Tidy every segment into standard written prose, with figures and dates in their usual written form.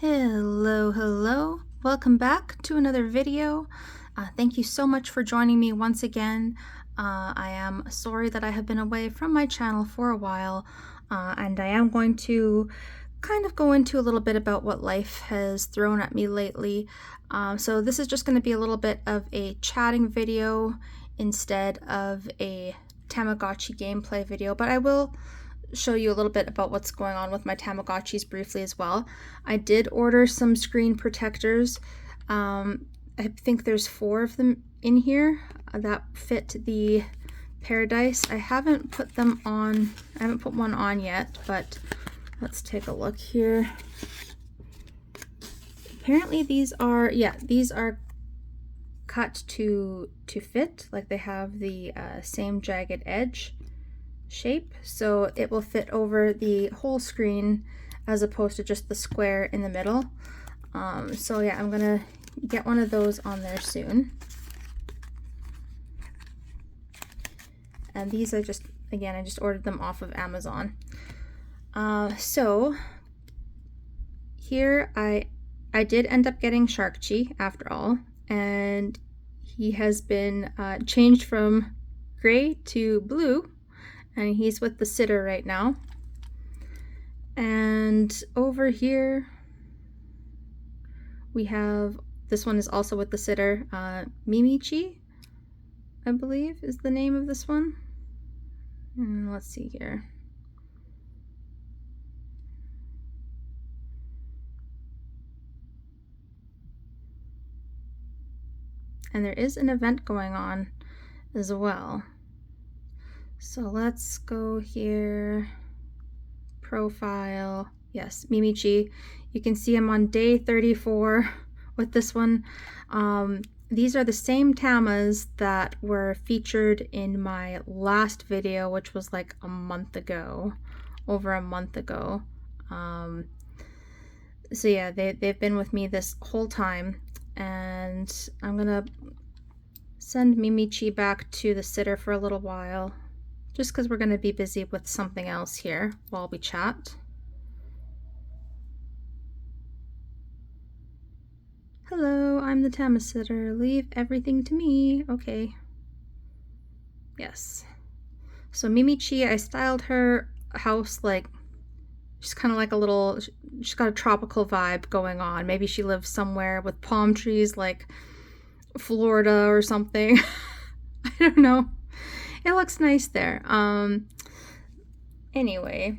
Hello, welcome back to another video. Thank you so much for joining me once again. I am sorry that I have been away from my channel for a while, and I am going to kind of go into a little bit about what life has thrown at me lately. So this is just going to be a little bit of a chatting video instead of a Tamagotchi gameplay video, but I will show you a little bit about what's going on with my Tamagotchis briefly as well. I did order some screen protectors. I think there's 4 of them in here that fit the Paradise. I haven't put them on, I haven't put one on yet, but let's take a look here. Apparently these are, these are cut to fit, like they have the same jagged edge shape, so it will fit over the whole screen as opposed to just the square in the middle. So yeah, I'm gonna get one of those on there soon. And these are just, again, I just ordered them off of Amazon. So here I did end up getting Shark-Chi after all, and he has been changed from gray to blue, and he's with the sitter right now. And over here we have, this one is also with the sitter, Mimi-Chi, I believe is the name of this one. And let's see here. And there is an event going on as well. So let's go here, profile, yes, Mimi-Chi. You can see I'm on day 34 with this one. These are the same Tamas that were featured in my last video, which was like a month ago, over a month ago. So yeah, they've been with me this whole time, and I'm gonna send Mimi-Chi back to the sitter for a little while, just because we're going to be busy with something else here while we chat. Hello, I'm the Tamasitter. Leave everything to me. Okay. Yes. So Mimi-Chi, I styled her house like, she's kind of like a little, she's got a tropical vibe going on. Maybe she lives somewhere with palm trees like Florida or something. I don't know. It looks nice there. Anyway,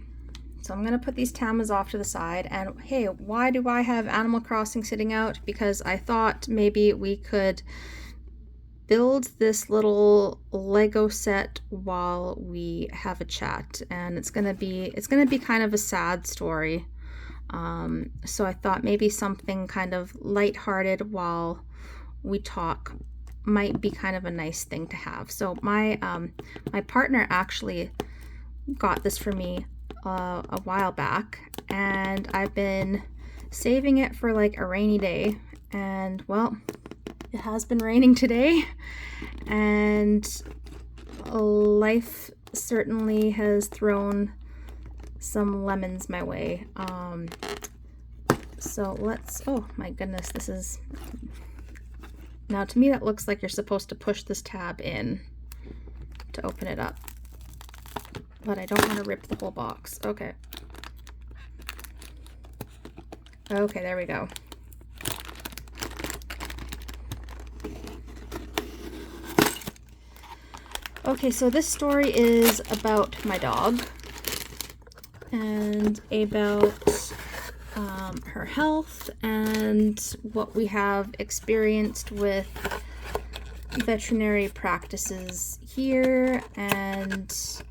so I'm gonna put these Tamas off to the side, and hey, why do I have Animal Crossing sitting out? Because I thought maybe we could build this little Lego set while we have a chat, and it's gonna be kind of a sad story. So I thought maybe something kind of lighthearted while we talk might be kind of a nice thing to have. So my my partner actually got this for me a while back, and I've been saving it for like a rainy day, and well, it has been raining today, and life certainly has thrown some lemons my way. So let's, oh my goodness, this is, now to me that looks like you're supposed to push this tab in to open it up, but I don't want to rip the whole box. Okay. Okay, there we go. Okay, so this story is about my dog and about her health and what we have experienced with veterinary practices here, and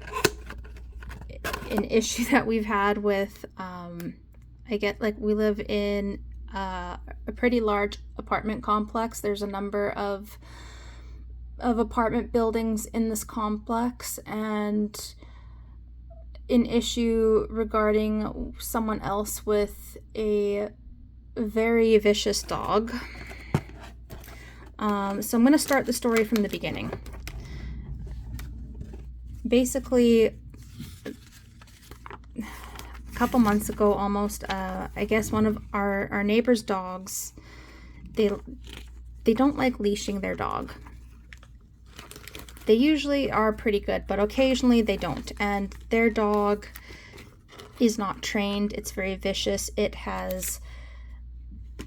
an issue that we've had with I get, like, we live in a pretty large apartment complex. There's a number of apartment buildings in this complex, and an issue regarding someone else with a very vicious dog. So I'm going to start the story from the beginning. Basically, a couple months ago almost, I guess one of our neighbor's dogs, they don't like leashing their dog. They usually are pretty good, but occasionally they don't. And their dog is not trained. It's very vicious. It has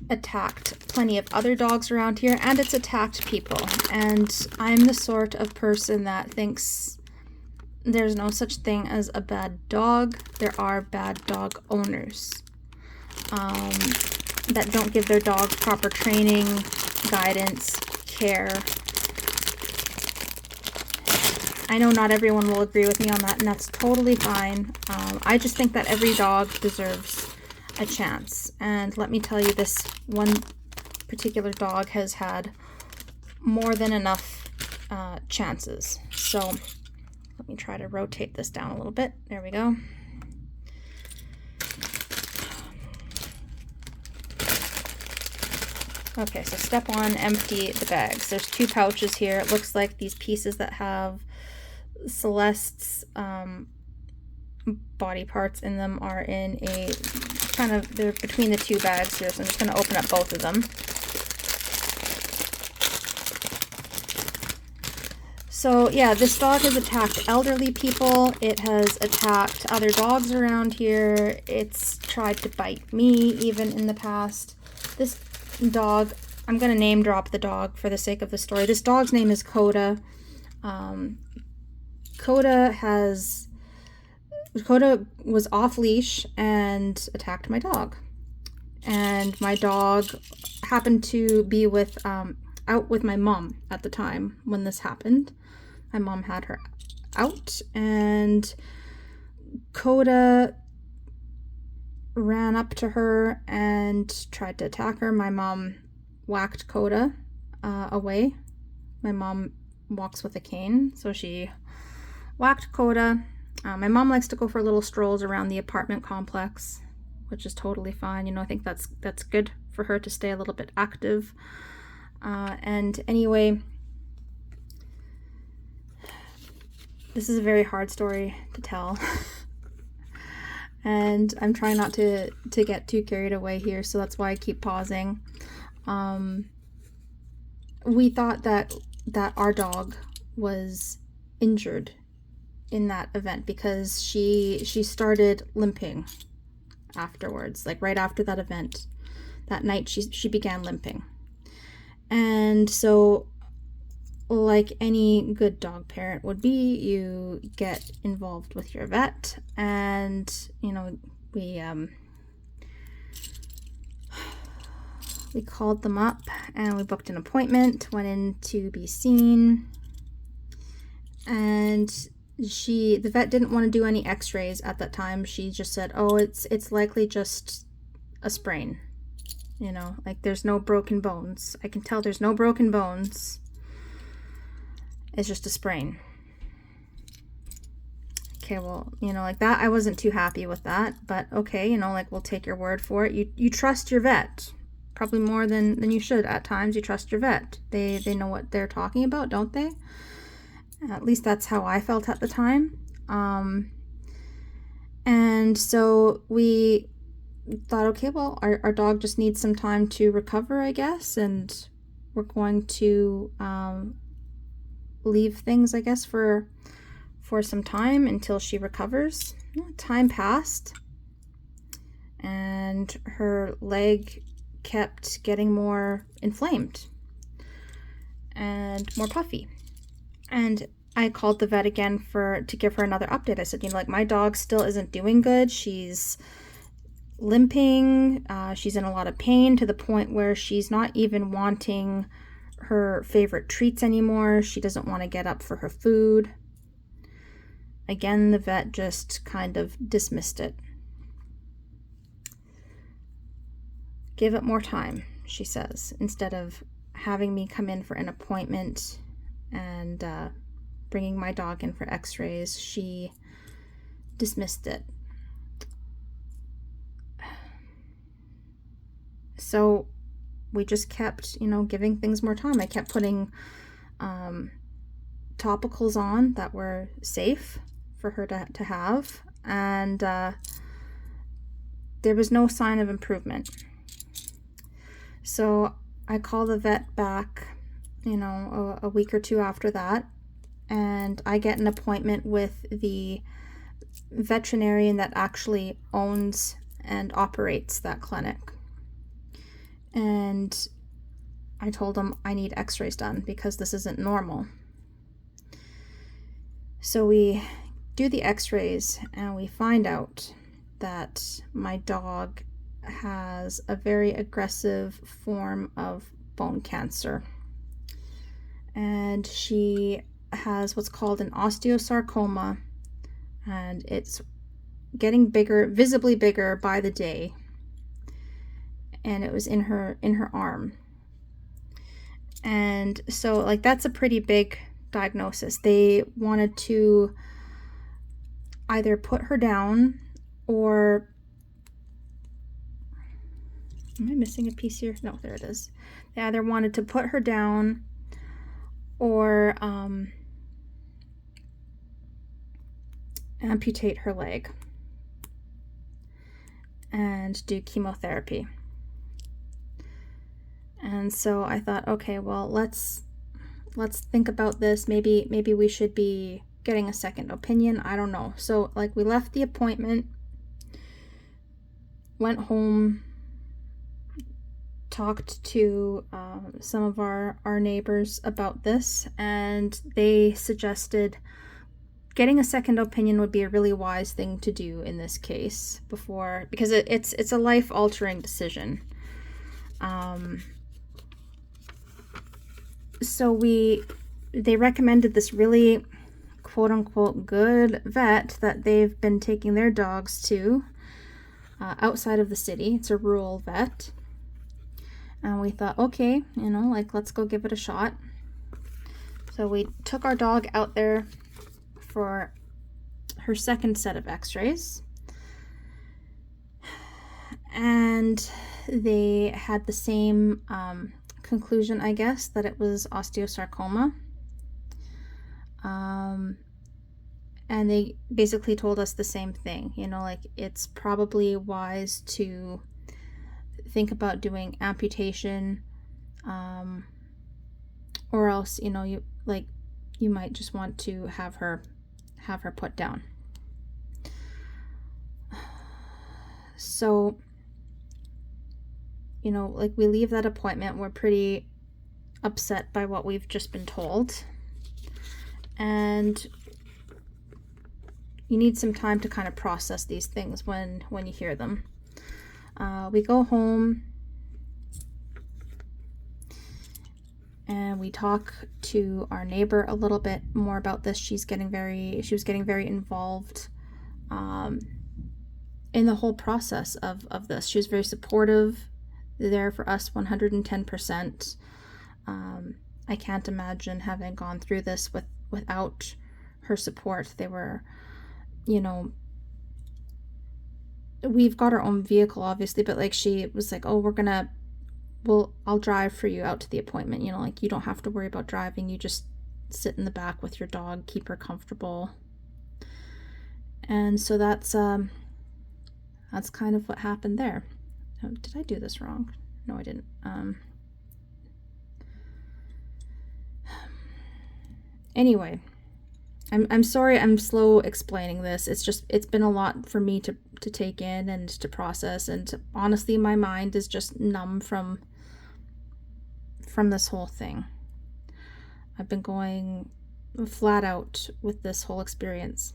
attacked plenty of other dogs around here, and it's attacked people. And I'm the sort of person that thinks there's no such thing as a bad dog. There are bad dog owners that don't give their dog proper training, guidance, care. I know not everyone will agree with me on that, and that's totally fine. I just think that every dog deserves a chance. And let me tell you, this one particular dog has had more than enough chances. So let me try to rotate this down a little bit. There we go. Okay, so step one, empty the bags. There's 2 pouches here. It looks like these pieces that have Celeste's body parts in them are in a kind of, they're between the 2 bags here, so I'm just going to open up both of them. So yeah, this dog has attacked elderly people. It has attacked other dogs around here. It's tried to bite me even in the past. This dog, I'm going to name drop the dog for the sake of the story. This dog's name is Coda. Coda was off leash and attacked my dog. And my dog happened to be out with my mom at the time when this happened. My mom had her out, and Coda ran up to her and tried to attack her. My mom whacked Coda away. My mom walks with a cane, so she whacked Coda. My mom likes to go for little strolls around the apartment complex, which is totally fine. You know, I think that's good for her to stay a little bit active. And anyway, this is a very hard story to tell. And I'm trying not to get too carried away here, so that's why I keep pausing. We thought that our dog was injured in that event because she started limping afterwards. Like right after that event, that night she began limping. And so, like any good dog parent would be, you get involved with your vet, and you know, we called them up and we booked an appointment, went in to be seen, and the vet didn't want to do any x-rays at that time. She just said, oh, it's likely just a sprain, you know, like there's no broken bones. I can tell there's no broken bones. It's just a sprain. Okay, well, you know, like that, I wasn't too happy with that, but okay, you know, like we'll take your word for it. You trust your vet, probably more than you should at times. You trust your vet. They know what they're talking about, don't they? At least that's how I felt at the time. And so we thought, okay, well, our dog just needs some time to recover, I guess, and we're going to leave things, I guess, for some time until she recovers. Time passed, and her leg kept getting more inflamed and more puffy. And I called the vet again to give her another update. I said, you know, like my dog still isn't doing good. She's limping. She's in a lot of pain to the point where she's not even wanting her favorite treats anymore. She doesn't want to get up for her food. Again, the vet just kind of dismissed it. Give it more time, she says, instead of having me come in for an appointment and bringing my dog in for x-rays. She dismissed it. So we just kept, you know, giving things more time. I kept putting topicals on that were safe for her to have, and there was no sign of improvement. So I call the vet back, you know, a week or two after that, and I get an appointment with the veterinarian that actually owns and operates that clinic. And I told him I need x-rays done because this isn't normal. So we do the x-rays and we find out that my dog has a very aggressive form of bone cancer. And she has what's called an osteosarcoma, and it's getting bigger, visibly bigger by the day. And it was in her arm. And so like that's a pretty big diagnosis. They wanted to either put her down or, am I missing a piece here? No, there it is. They either wanted to put her down or amputate her leg and do chemotherapy. And so I thought, okay, well, let's think about this. Maybe we should be getting a second opinion. I don't know. So like we left the appointment, went home, talked to some of our neighbors about this, and they suggested getting a second opinion would be a really wise thing to do in this case because it's a life-altering decision. So they recommended this really quote-unquote good vet that they've been taking their dogs to outside of the city. It's a rural vet. And we thought, okay, you know, like let's go give it a shot. So we took our dog out there for her second set of x-rays. And they had the same conclusion, I guess, that it was osteosarcoma. And they basically told us the same thing, you know, like it's probably wise to think about doing amputation, or else, you know, you might just want to have her put down. So, you know, like we leave that appointment, we're pretty upset by what we've just been told, and you need some time to kind of process these things when you hear them. We go home and we talk to our neighbor a little bit more about this. She was getting very involved in the whole process of this. She was very supportive, there for us 110%. I can't imagine having gone through this without her support. They were, you know, we've got our own vehicle obviously, but like she was like, oh, I'll drive for you out to the appointment, you know, like you don't have to worry about driving, you just sit in the back with your dog, keep her comfortable. And so that's kind of what happened there. Oh, did I do this wrong? No, I didn't. Anyway, I'm sorry I'm slow explaining this. It's been a lot for me to take in and to process, and honestly my mind is just numb from this whole thing. I've been going flat out with this whole experience.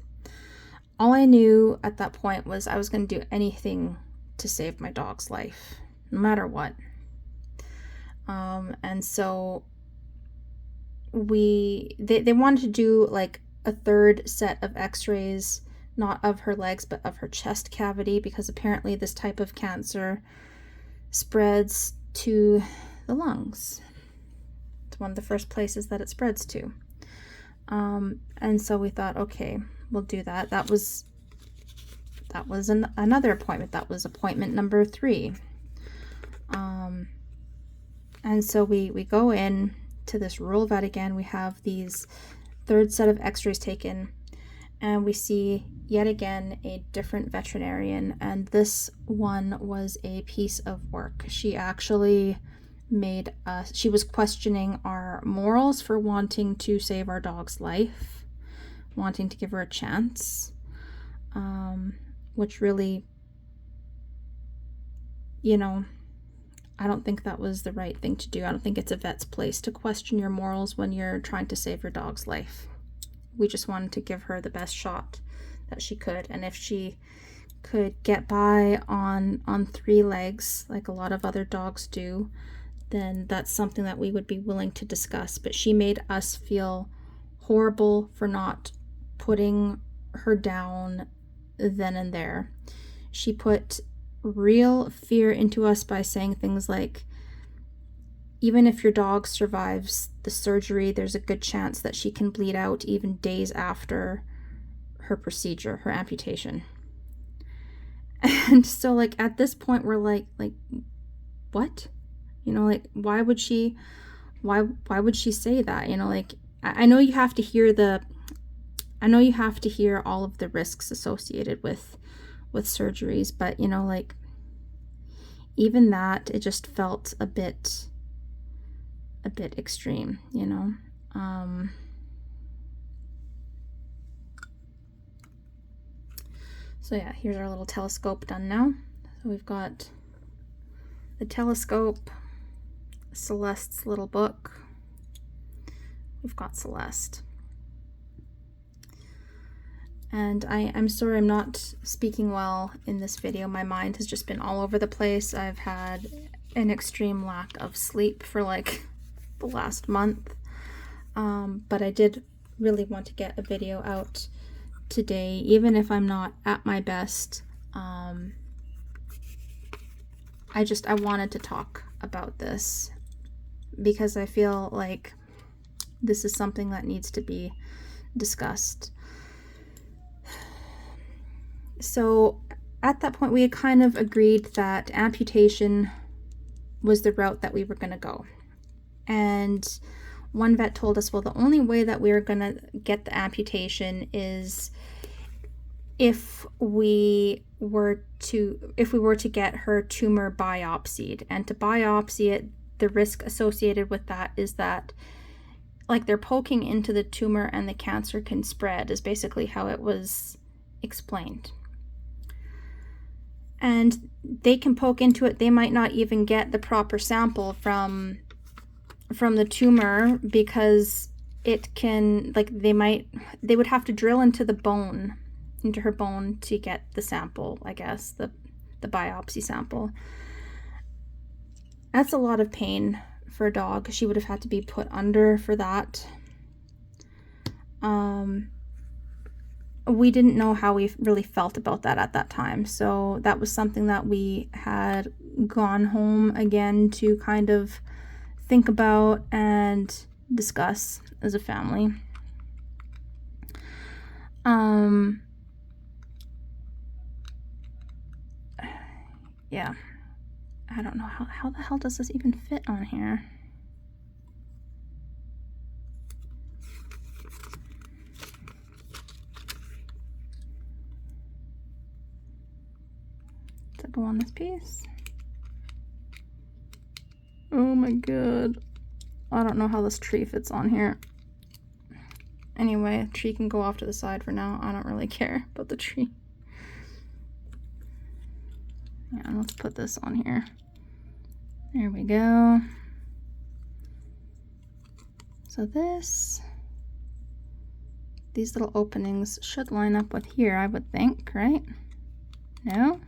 All I knew at that point was I was going to do anything to save my dog's life, no matter what. And so they wanted to do like a third set of x-rays, not of her legs, but of her chest cavity, because apparently this type of cancer spreads to the lungs. It's one of the first places that it spreads to. And so we thought, okay, we'll do that. That was another appointment. That was appointment number 3. And so we go in to this rural vet again. We have these third set of x-rays taken, and we see yet again a different veterinarian, and this one was a piece of work. She actually she was questioning our morals for wanting to save our dog's life, wanting to give her a chance, which really, you know, I don't think that was the right thing to do. I don't think it's a vet's place to question your morals when you're trying to save your dog's life. We just wanted to give her the best shot that she could, and if she could get by on 3 legs like a lot of other dogs do, then that's something that we would be willing to discuss. But she made us feel horrible for not putting her down then and there. She put real fear into us by saying things like, even if your dog survives the surgery, there's a good chance that she can bleed out even days after her procedure, her amputation. And so, like, at this point, we're like, what? You know, like, why would she say that? You know, like, I know you have to hear all of the risks associated with surgeries, but, you know, like, even that, it just felt a bit extreme, you know. So yeah, here's our little telescope done now. So we've got the telescope, Celeste's little book. We've got Celeste. And I'm sorry I'm not speaking well in this video. My mind has just been all over the place. I've had an extreme lack of sleep for like the last month. But I did really want to get a video out today, even if I'm not at my best. I wanted to talk about this because I feel like this is something that needs to be discussed. So at that point, we had kind of agreed that amputation was the route that we were going to go. And one vet told us, well, the only way that we were going to get the amputation is if we were to get her tumor biopsied. And to biopsy it, the risk associated with that is that, like, they're poking into the tumor and the cancer can spread, is basically how it was explained. And they can poke into it. They might not even get the proper sample from the tumor, because it can, like, they would have to drill into her bone to get the sample, I guess, the biopsy sample. That's a lot of pain for a dog. She would have had to be put under for that. We didn't know how we really felt about that at that time, so that was something that we had gone home again to kind of think about and discuss as a family. Yeah, I don't know how the hell does this even fit on here? Does it go on this piece? Oh my god. I don't know how this tree fits on here. Anyway, tree can go off to the side for now. I don't really care about the tree. Yeah, let's put this on here. There we go. So these little openings should line up with here, I would think, right? No?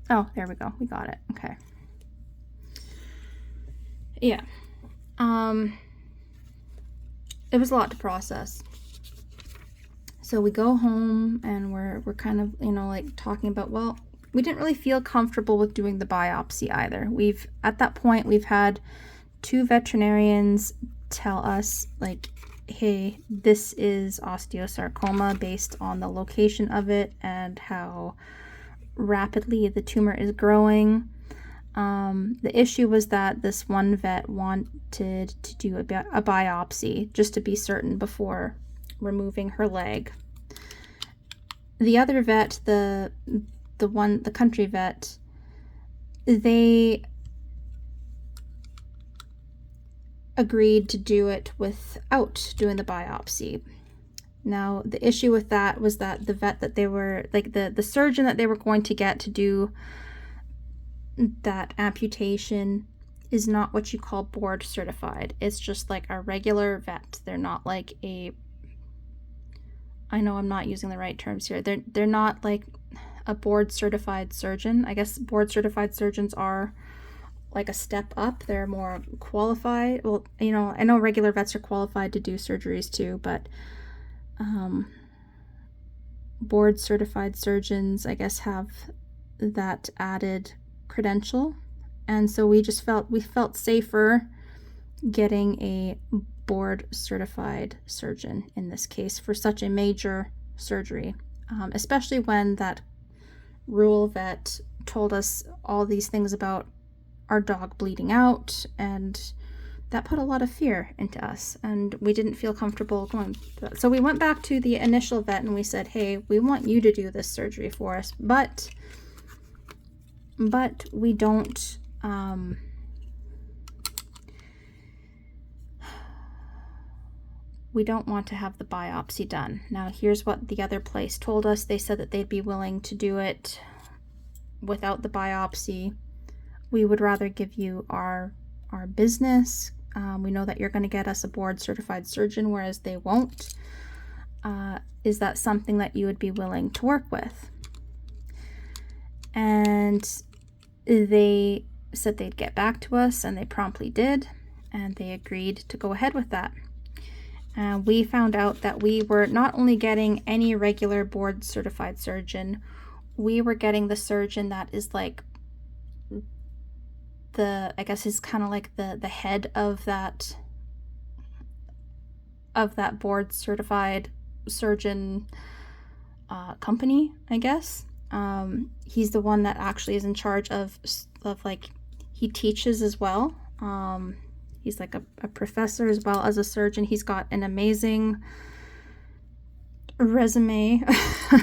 Oh, there we go. We got it. Okay. Yeah. It was a lot to process. So we go home and we're kind of, you know, like, talking about, well, we didn't really feel comfortable with doing the biopsy either. At that point, we've had 2 veterinarians tell us, like, hey, this is osteosarcoma based on the location of it and how rapidly the tumor is growing. The issue was that this one vet wanted to do a biopsy just to be certain before removing her leg. The other vet, the country vet, they agreed to do it without doing the biopsy. Now, the issue with that was that the vet that they were, like the surgeon that they were going to get to do that amputation is not what you call board certified. It's just like a regular vet. They're not like I know I'm not using the right terms here. They're not like a board certified surgeon. I guess board certified surgeons are like a step up. They're more qualified. Well, I know regular vets are qualified to do surgeries too, but board certified surgeons, I guess, have that added credential. And so we felt safer getting a board certified surgeon in this case for such a major surgery, especially when that rural vet told us all these things about our dog bleeding out, and that put a lot of fear into us, and we didn't feel comfortable going through that. So we went back to the initial vet and we said, hey, we want you to do this surgery for us, but we don't want to have the biopsy done. Now, here's what the other place told us. They said that they'd be willing to do it without the biopsy. We would rather give you our business. We know that you're going to get us a board certified surgeon, whereas they won't. Is that something that you would be willing to work with? And they said they'd get back to us, and they promptly did, and they agreed to go ahead with that. We found out that we were not only getting any regular board certified surgeon, we were getting the surgeon that is like I guess is kind of like the head of that board certified surgeon company, I guess. He's the one that actually is in charge of like, he teaches as well. He's like a professor as well as a surgeon. He's got an amazing resume.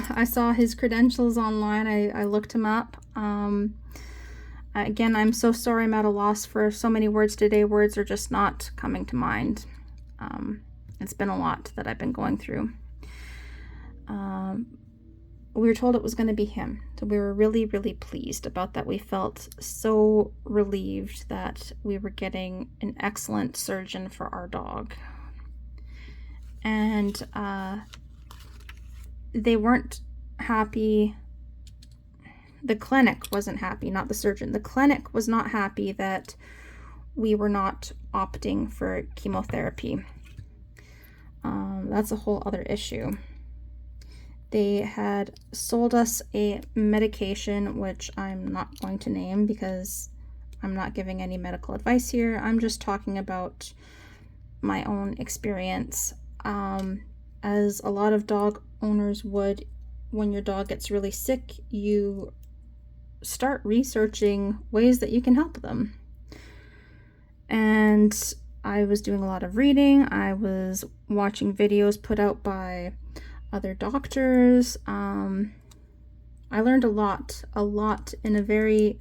I saw his credentials online. I looked him up. Again, I'm so sorry I'm at a loss for so many words today. Words are just not coming to mind. It's been a lot that I've been going through. We were told it was going to be him. So we were really, really pleased about that. We felt so relieved that we were getting an excellent surgeon for our dog. And they weren't happy. The clinic wasn't happy, not the surgeon. The clinic was not happy that we were not opting for chemotherapy. That's a whole other issue. They had sold us a medication, which I'm not going to name because I'm not giving any medical advice here. I'm just talking about my own experience. As a lot of dog owners would, when your dog gets really sick, you start researching ways that you can help them. And I was doing a lot of reading. I was watching videos put out by other doctors. I learned a lot in a very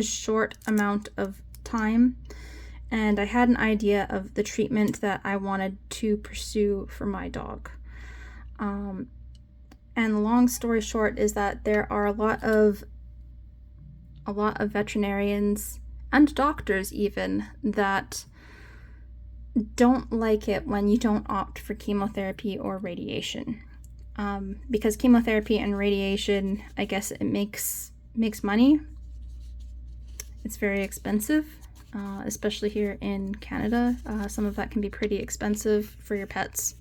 short amount of time, and I had an idea of the treatment that I wanted to pursue for my dog. And the long story short is that there are a lot of veterinarians and doctors even that don't like it when you don't opt for chemotherapy or radiation. Because chemotherapy and radiation, I guess it makes money. It's very expensive, especially here in Canada. Some of that can be pretty expensive for your pets.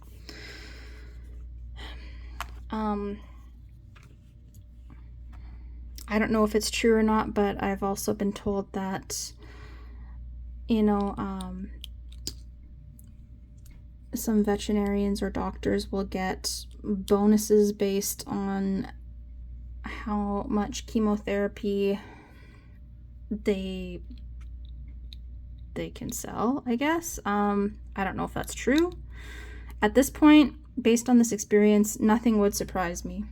I don't know if it's true or not, but I've also been told that, some veterinarians or doctors will get bonuses based on how much chemotherapy they can sell, I guess. I don't know if that's true. At this point, based on this experience, nothing would surprise me.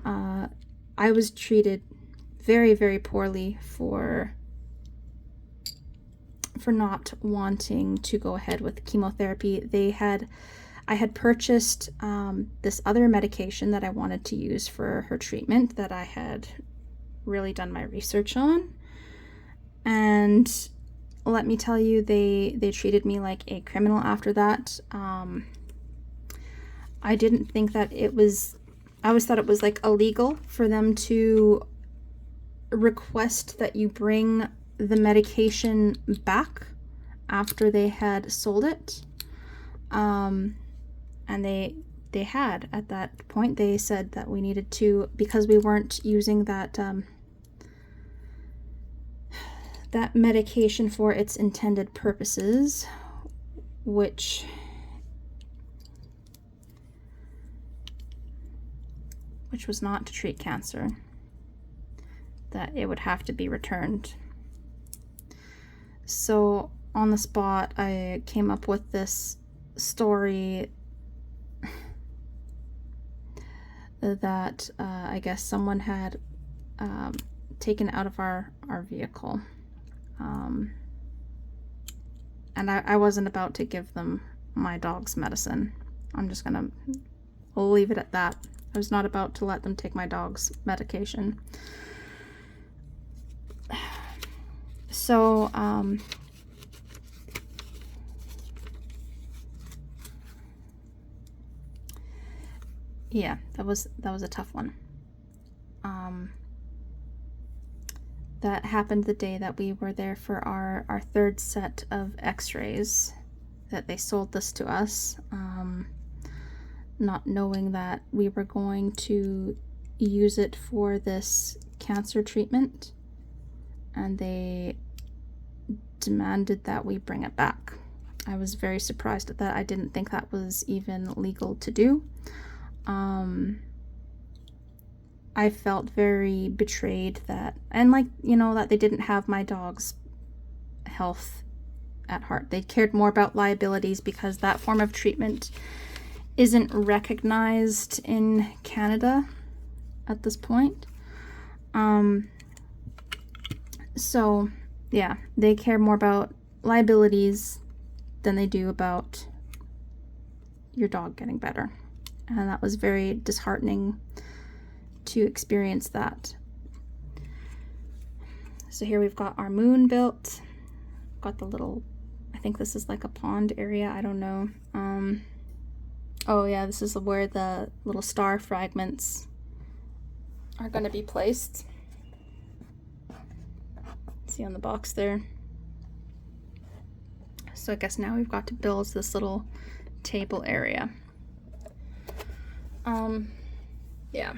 I was treated very, very poorly for not wanting to go ahead with chemotherapy. I had purchased this other medication that I wanted to use for her treatment that I had really done my research on. And let me tell you, they treated me like a criminal after that. I didn't think that I always thought it was like illegal for them to request that you bring the medication back after they had sold it. And they had, at that point, they said that we needed to, because we weren't using that that medication for its intended purposes, which was not to treat cancer, that it would have to be returned. So on the spot, I came up with this story that I guess someone had taken out of our vehicle. And I wasn't about to give them my dog's medicine. I'm just gonna leave it at that. I was not about to let them take my dog's medication. So, yeah, that was a tough one. That happened the day that we were there for our third set of x-rays, that they sold this to us, not knowing that we were going to use it for this cancer treatment, and they demanded that we bring it back. I was very surprised at that. I didn't think that was even legal to do. I felt very betrayed that they didn't have my dog's health at heart. They cared more about liabilities because that form of treatment isn't recognized in Canada at this point. So yeah, they care more about liabilities than they do about your dog getting better. And that was very disheartening to experience that. So here we've got our moon built. Got the little, I think this is like a pond area, I don't know. Oh yeah, this is where the little star fragments are going to be placed. See on the box there. So I guess now we've got to build this little table area. Yeah.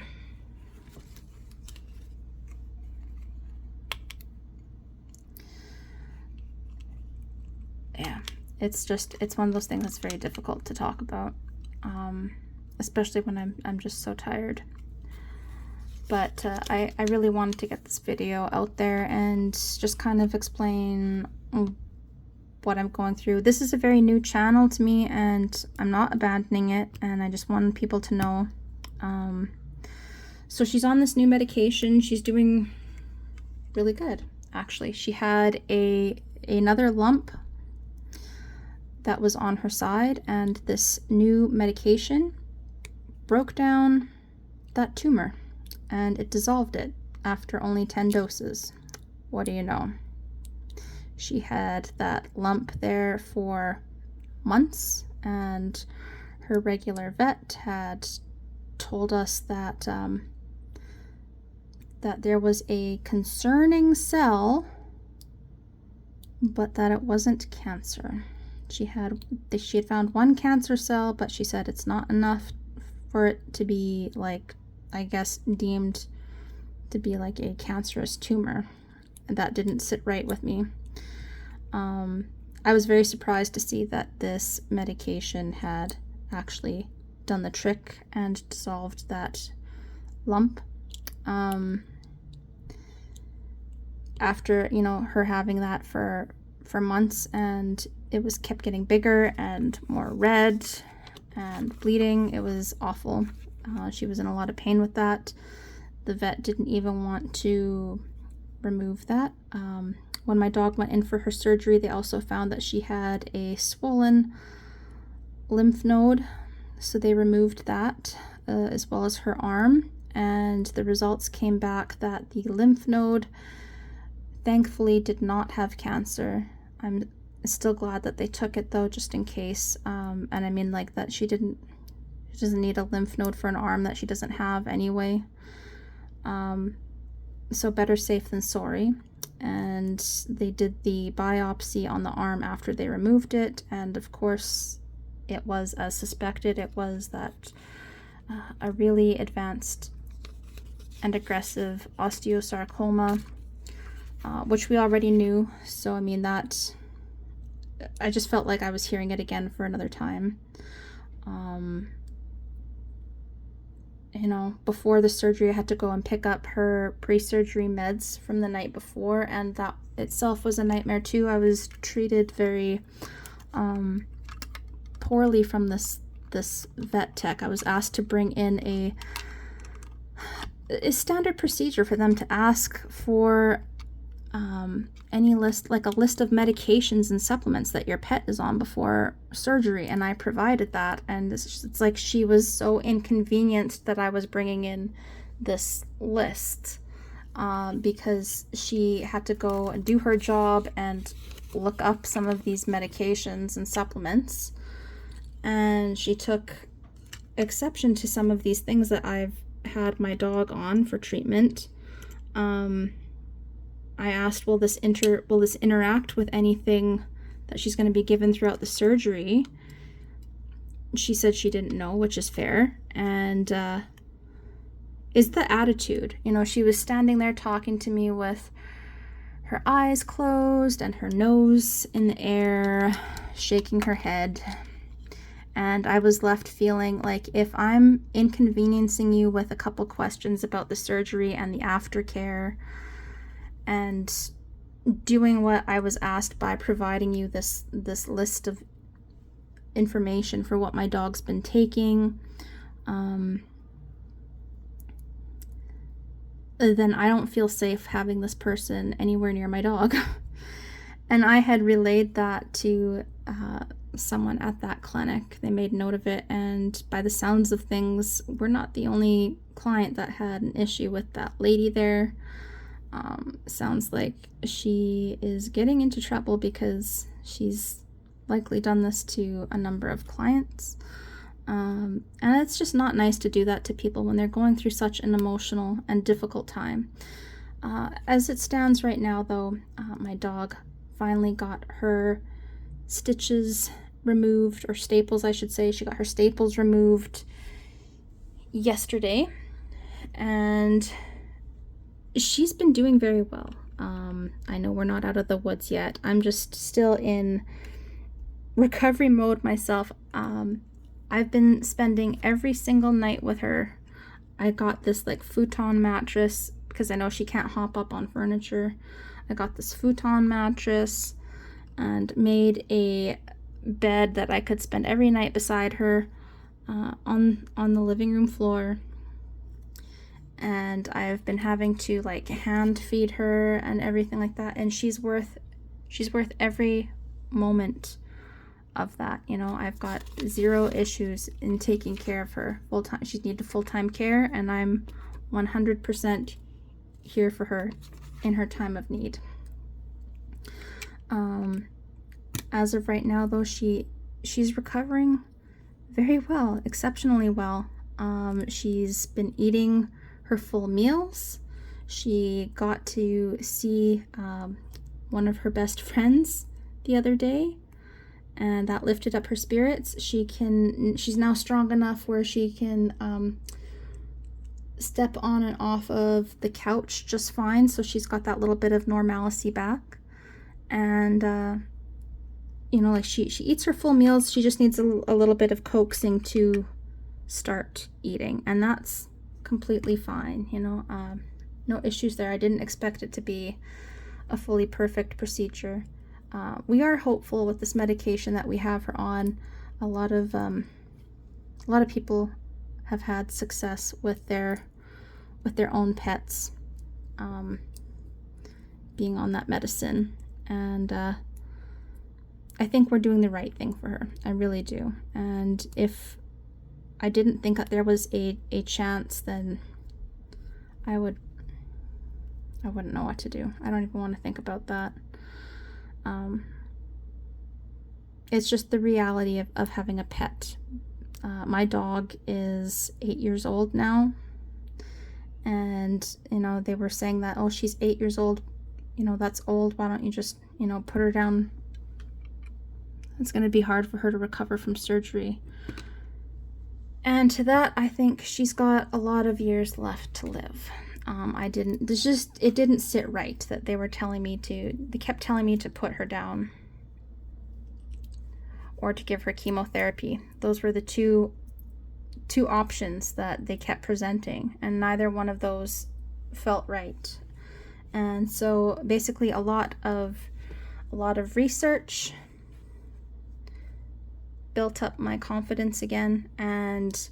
Yeah, it's one of those things that's very difficult to talk about, especially when I'm just so tired. But I really wanted to get this video out there and just kind of explain what I'm going through. This is a very new channel to me, and I'm not abandoning it, and I just wanted people to know. So she's on this new medication. She's doing really good, actually. She had another lump that was on her side, and this new medication broke down that tumor, and it dissolved it after only 10 doses. What do you know? She had that lump there for months, and her regular vet had told us that that there was a concerning cell, but that it wasn't cancer. She had found one cancer cell, but she said it's not enough for it to be, like, I guess, deemed to be like a cancerous tumor. And that didn't sit right with me. I was very surprised to see that this medication had actually done the trick and dissolved that lump. after, you know, her having that for months, and it was kept getting bigger and more red and bleeding. It was awful. She was in a lot of pain with that. The vet didn't even want to remove that. When my dog went in for her surgery, they also found that she had a swollen lymph node, so they removed that, as well as her arm, and the results came back that the lymph node thankfully did not have cancer. I'm still glad that they took it though, just in case. And I mean, like, that she doesn't need a lymph node for an arm that she doesn't have anyway. So better safe than sorry. And they did the biopsy on the arm after they removed it, and of course it was as suspected. It was that a really advanced and aggressive osteosarcoma, which we already knew. So I mean, that I just felt like I was hearing it again for another time. You know, before the surgery, I had to go and pick up her pre-surgery meds from the night before, and that itself was a nightmare too. I was treated very poorly from this vet tech. I was asked to bring in a standard procedure for them to ask for any list, like a list of medications and supplements that your pet is on before surgery, and I provided that. And it's like she was so inconvenienced that I was bringing in this list, because she had to go and do her job and look up some of these medications and supplements, and she took exception to some of these things that I've had my dog on for treatment. I asked, will this interact with anything that she's going to be given throughout the surgery? She said she didn't know, which is fair. And is the attitude. You know, she was standing there talking to me with her eyes closed and her nose in the air, shaking her head. And I was left feeling like, if I'm inconveniencing you with a couple questions about the surgery and the aftercare, and doing what I was asked by providing you this list of information for what my dog's been taking, then I don't feel safe having this person anywhere near my dog. And I had relayed that to someone at that clinic. They made note of it, and by the sounds of things, we're not the only client that had an issue with that lady there. Sounds like she is getting into trouble because she's likely done this to a number of clients. And it's just not nice to do that to people when they're going through such an emotional and difficult time. As it stands right now, though, my dog finally got her stitches removed, or staples, I should say. She got her staples removed yesterday, and she's been doing very well. I know we're not out of the woods yet. I'm just still in recovery mode myself. I've been spending every single night with her. I got this like futon mattress because I know she can't hop up on furniture. I got this futon mattress and made a bed that I could spend every night beside her, on the living room floor. And I've been having to like hand feed her and everything like that, and she's worth every moment of that. You know, I've got zero issues in taking care of her full time. She needed full-time care, and I'm 100% here for her in her time of need. As of right now, though, she's recovering very well, exceptionally well. She's been eating her full meals. She got to see one of her best friends the other day, and that lifted up her spirits. She's now strong enough where she can step on and off of the couch just fine, so she's got that little bit of normalcy back. And you know, like she eats her full meals. She just needs a little bit of coaxing to start eating, and that's completely fine. You know, no issues there. I didn't expect it to be a fully perfect procedure. We are hopeful with this medication that we have her on. A lot of people have had success with their own pets being on that medicine, and I think we're doing the right thing for her. I really do. And if I didn't think that there was a chance, then I wouldn't know what to do. I don't even want to think about that. It's just the reality of having a pet. My dog is 8 years old now, and they were saying that, oh, she's 8 years old, that's old, why don't you just put her down. It's going to be hard for her to recover from surgery. And to that, I think she's got a lot of years left to live. It didn't sit right that they kept telling me to put her down or to give her chemotherapy. Those were the two options that they kept presenting, and neither one of those felt right. And so basically a lot of research built up my confidence again and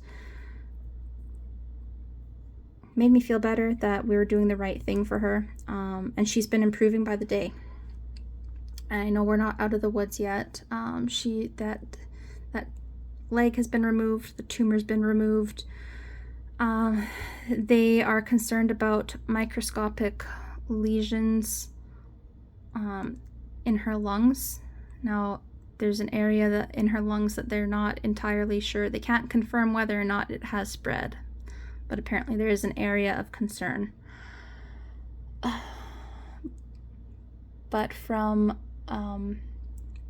made me feel better that we were doing the right thing for her. And she's been improving by the day. And I know we're not out of the woods yet. That leg has been removed, the tumor's been removed. They are concerned about microscopic lesions in her lungs. Now, there's an area in her lungs that they're not entirely sure. They can't confirm whether or not it has spread, but apparently there is an area of concern. But from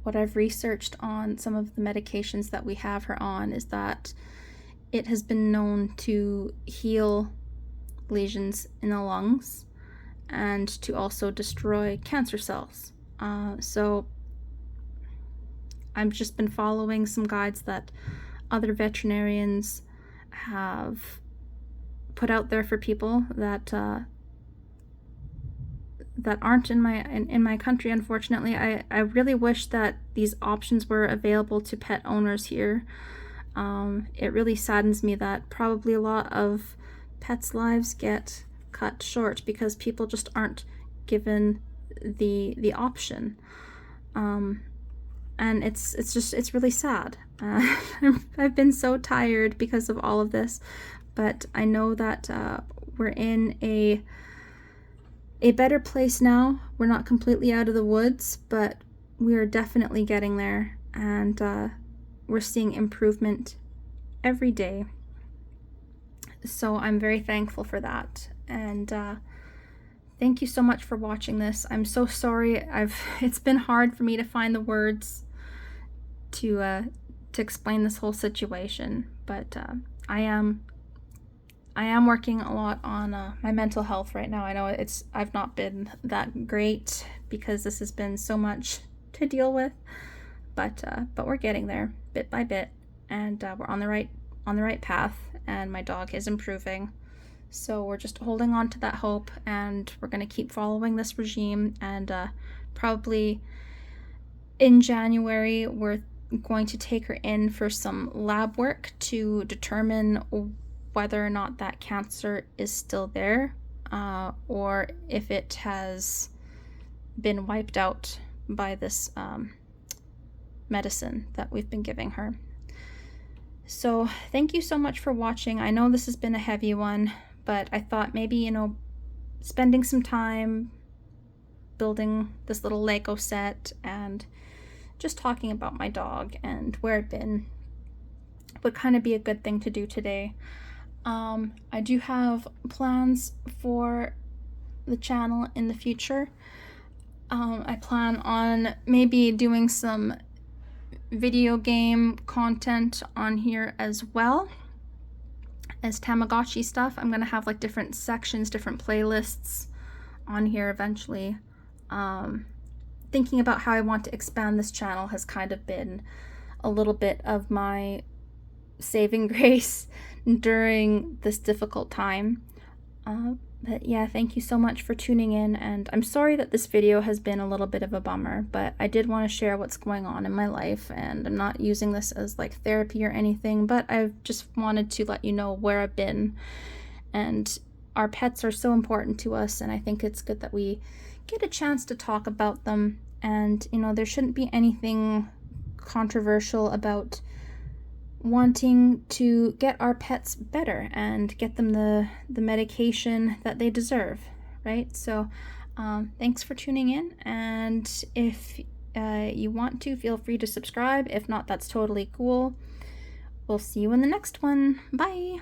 what I've researched on some of the medications that we have her on is that it has been known to heal lesions in the lungs and to also destroy cancer cells. So I've just been following some guides that other veterinarians have put out there for people that aren't in my country, unfortunately. I really wish that these options were available to pet owners here. It really saddens me that probably a lot of pets' lives get cut short because people just aren't given the option. And it's really sad. I've been so tired because of all of this, but I know that we're in a better place now. We're not completely out of the woods, but we are definitely getting there, and we're seeing improvement every day. So I'm very thankful for that, and thank you so much for watching this. I'm so sorry. It's been hard for me to find the words to explain this whole situation, but I am working a lot on my mental health right now. I know I've not been that great because this has been so much to deal with, but we're getting there bit by bit, and we're on the right path, and my dog is improving. So we're just holding on to that hope, and we're going to keep following this regime, and probably in January we're going to take her in for some lab work to determine whether or not that cancer is still there, or if it has been wiped out by this medicine that we've been giving her. So thank you so much for watching. I know this has been a heavy one, but I thought maybe, spending some time building this little Lego set and just talking about my dog and where it's been would kind of be a good thing to do today. I do have plans for the channel in the future. I plan on maybe doing some video game content on here as well as Tamagotchi stuff. I'm gonna have like different sections, different playlists on here eventually. Thinking about how I want to expand this channel has kind of been a little bit of my saving grace during this difficult time. But yeah, thank you so much for tuning in, and I'm sorry that this video has been a little bit of a bummer, but I did want to share what's going on in my life, and I'm not using this as like therapy or anything, but I've just wanted to let you know where I've been. And our pets are so important to us, and I think it's good that we get a chance to talk about them. And, you know, there shouldn't be anything controversial about wanting to get our pets better and get them the medication that they deserve, right? So thanks for tuning in, and if you want to, feel free to subscribe. If not, that's totally cool. We'll see you in the next one. Bye.